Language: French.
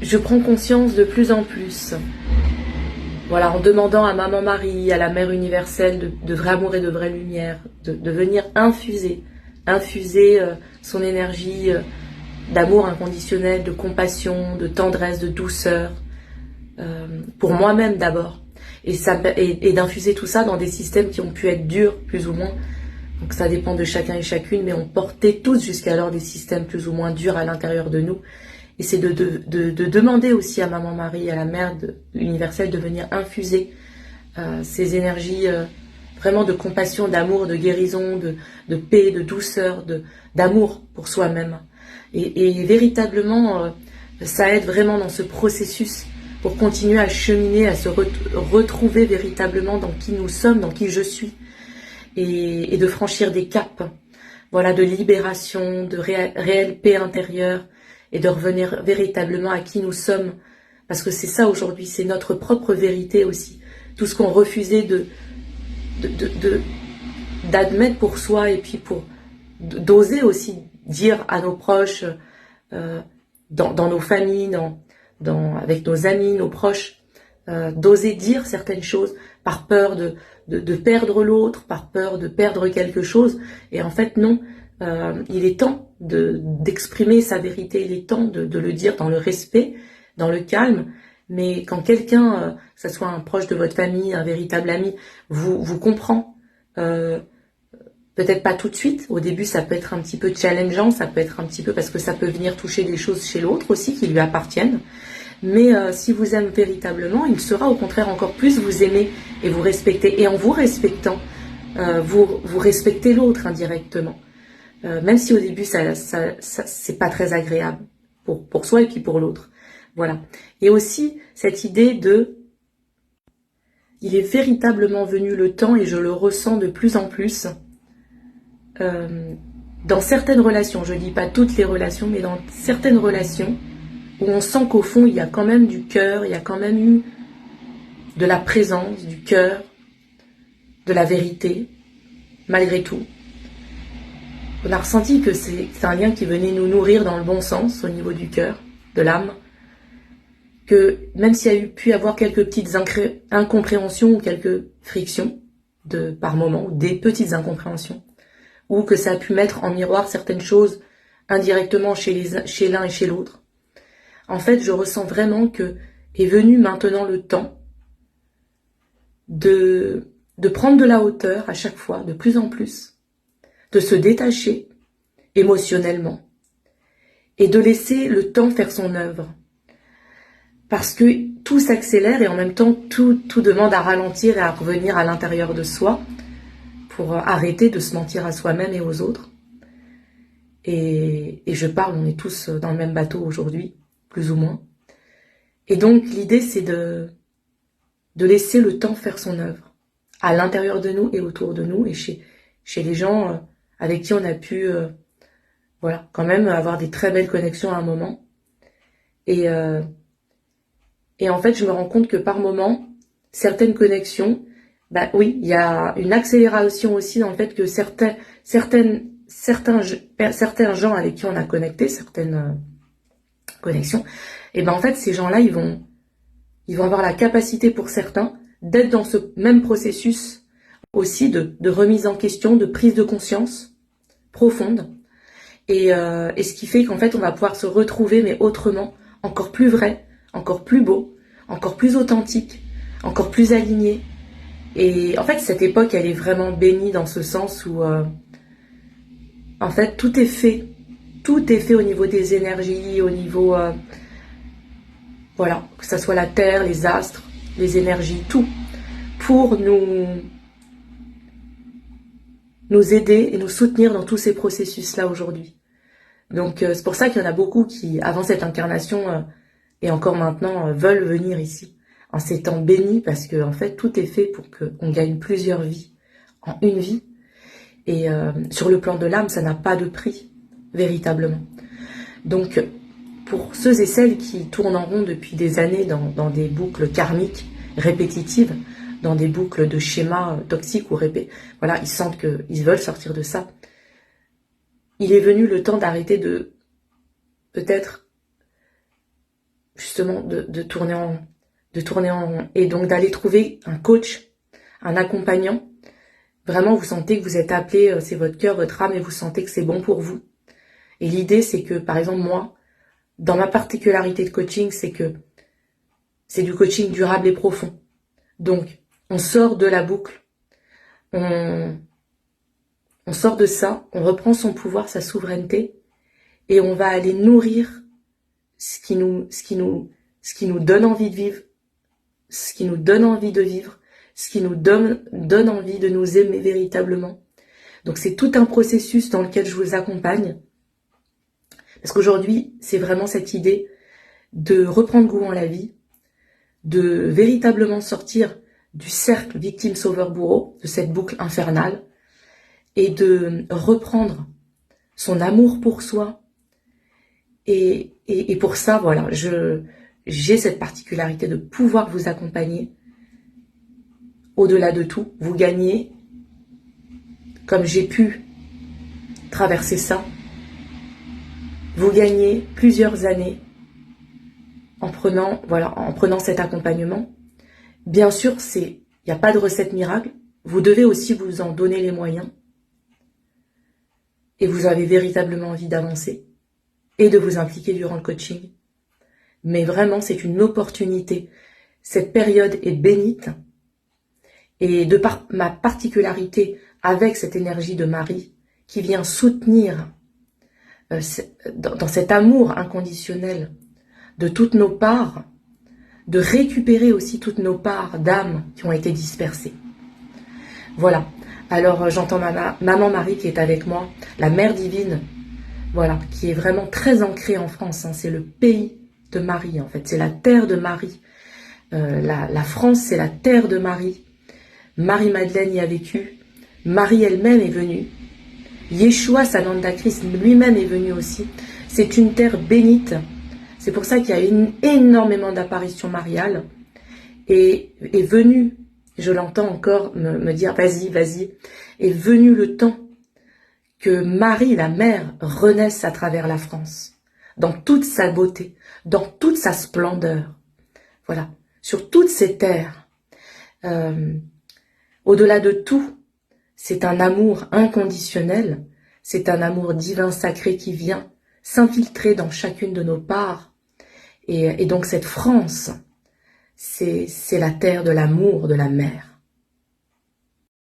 je prends conscience de plus en plus, voilà, en demandant à Maman Marie, à la Mère universelle de vrai amour et de vraie lumière, de venir infuser son énergie d'amour inconditionnel, de compassion, de tendresse, de douceur, pour moi-même d'abord, et d'infuser tout ça dans des systèmes qui ont pu être durs, plus ou moins. Donc ça dépend de chacun et chacune, mais on portait tous jusqu'alors des systèmes plus ou moins durs à l'intérieur de nous. Et c'est de demander aussi à Maman Marie, à la Mère universelle, de venir infuser ces énergies vraiment de compassion, d'amour, de guérison, de paix, de douceur, d'amour pour soi-même. Et véritablement, ça aide vraiment dans ce processus pour continuer à cheminer, à se retrouver véritablement dans qui nous sommes, dans qui je suis, et de franchir des caps, voilà, de libération, de réelle paix intérieure, et de revenir véritablement à qui nous sommes, parce que c'est ça aujourd'hui, c'est notre propre vérité aussi. Tout ce qu'on refusait d'admettre pour soi, et puis d'oser aussi dire à nos proches, dans nos familles, avec nos amis, nos proches, d'oser dire certaines choses par peur de perdre l'autre, par peur de perdre quelque chose. Et en fait, non, il est temps d'exprimer sa vérité, il est temps de le dire dans le respect, dans le calme. Mais quand quelqu'un, que ce soit un proche de votre famille, un véritable ami, vous comprend, peut-être pas tout de suite, au début ça peut être un petit peu challengeant, ça peut être un petit peu, parce que ça peut venir toucher des choses chez l'autre aussi qui lui appartiennent. Mais si vous aimez véritablement, il saura au contraire encore plus vous aimer et vous respecter. Et en vous respectant, vous respectez l'autre indirectement. Même si au début, ça c'est pas très agréable pour soi et puis pour l'autre. Voilà. Et aussi, cette idée il est véritablement venu le temps, et je le ressens de plus en plus, dans certaines relations, je dis pas toutes les relations, mais dans certaines relations, où on sent qu'au fond, il y a quand même du cœur, il y a quand même eu de la présence, du cœur, de la vérité, malgré tout. On a ressenti que c'est un lien qui venait nous nourrir dans le bon sens, au niveau du cœur, de l'âme, que même s'il y a pu y avoir quelques petites incompréhensions ou quelques frictions par moment, ou des petites incompréhensions, ou que ça a pu mettre en miroir certaines choses indirectement chez l'un et chez l'autre, en fait, je ressens vraiment que est venu maintenant le temps de prendre de la hauteur à chaque fois, de plus en plus, de se détacher émotionnellement et de laisser le temps faire son œuvre. Parce que tout s'accélère et en même temps, tout demande à ralentir et à revenir à l'intérieur de soi pour arrêter de se mentir à soi-même et aux autres. Et je parle, on est tous dans le même bateau aujourd'hui, plus ou moins. Et donc, l'idée, c'est de laisser le temps faire son œuvre, à l'intérieur de nous et autour de nous, et chez les gens avec qui on a pu, voilà, quand même avoir des très belles connexions à un moment. Et en fait, je me rends compte que par moment, certaines connexions, bah oui, il y a une accélération aussi dans le fait que certains gens avec qui on a connecté, certaines connexions, et ben en fait, ces gens-là, ils vont avoir la capacité pour certains d'être dans ce même processus aussi de remise en question, de prise de conscience profonde. Et ce qui fait qu'en fait, on va pouvoir se retrouver, mais autrement, encore plus vrai, encore plus beau, encore plus authentique, encore plus aligné. Et en fait, cette époque, elle est vraiment bénie dans ce sens où, en fait, tout est fait. Tout est fait au niveau des énergies, au niveau... voilà, que ce soit la Terre, les astres, les énergies, tout, pour nous aider et nous soutenir dans tous ces processus-là aujourd'hui. Donc c'est pour ça qu'il y en a beaucoup qui, avant cette incarnation, et encore maintenant, veulent venir ici, en ces temps bénis, parce que en fait, tout est fait pour qu'on gagne plusieurs vies en une vie. Et sur le plan de l'âme, ça n'a pas de prix, véritablement. Donc, pour ceux et celles qui tournent en rond depuis des années dans des boucles karmiques répétitives, dans des boucles de schémas toxiques ou voilà, ils sentent qu'ils veulent sortir de ça. Il est venu le temps d'arrêter de, peut-être, justement et donc d'aller trouver un coach, un accompagnant. Vraiment, vous sentez que vous êtes appelé, c'est votre cœur, votre âme, et vous sentez que c'est bon pour vous. Et l'idée, c'est que, par exemple, moi, dans ma particularité de coaching, c'est que c'est du coaching durable et profond. Donc, on sort de la boucle, on sort de ça, on reprend son pouvoir, sa souveraineté, et on va aller nourrir ce qui nous donne envie de vivre, ce qui nous donne envie de vivre, ce qui nous donne envie de nous aimer véritablement. Donc c'est tout un processus dans lequel je vous accompagne. Parce qu'aujourd'hui, c'est vraiment cette idée de reprendre goût en la vie, de véritablement sortir du cercle victime-sauveur-bourreau, de cette boucle infernale, et de reprendre son amour pour soi. Et pour ça, voilà, j'ai cette particularité de pouvoir vous accompagner au-delà de tout. Vous gagnez, comme j'ai pu traverser ça, vous gagnez plusieurs années en prenant cet accompagnement. Bien sûr, il n'y a pas de recette miracle. Vous devez aussi vous en donner les moyens. Et vous avez véritablement envie d'avancer et de vous impliquer durant le coaching. Mais vraiment, c'est une opportunité. Cette période est bénite. Et de par ma particularité avec cette énergie de Marie qui vient soutenir dans cet amour inconditionnel de toutes nos parts, de récupérer aussi toutes nos parts d'âme qui ont été dispersées. Voilà. Alors j'entends maman Marie qui est avec moi, la Mère divine, voilà, qui est vraiment très ancrée en France. Hein. C'est le pays de Marie en fait, c'est la terre de Marie. La France, c'est la terre de Marie. Marie-Madeleine y a vécu. Marie elle-même est venue. Yeshua, Sananda Christ, lui-même est venu aussi. C'est une terre bénite. C'est pour ça qu'il y a énormément d'apparitions mariales. Et est venu, je l'entends encore me dire, vas-y, vas-y, est venu le temps que Marie, la mère, renaisse à travers la France. Dans toute sa beauté, dans toute sa splendeur. Voilà, sur toutes ces terres. Au-delà de tout, c'est un amour inconditionnel, c'est un amour divin sacré qui vient s'infiltrer dans chacune de nos parts. Et donc cette France, c'est la terre de l'amour de la mère.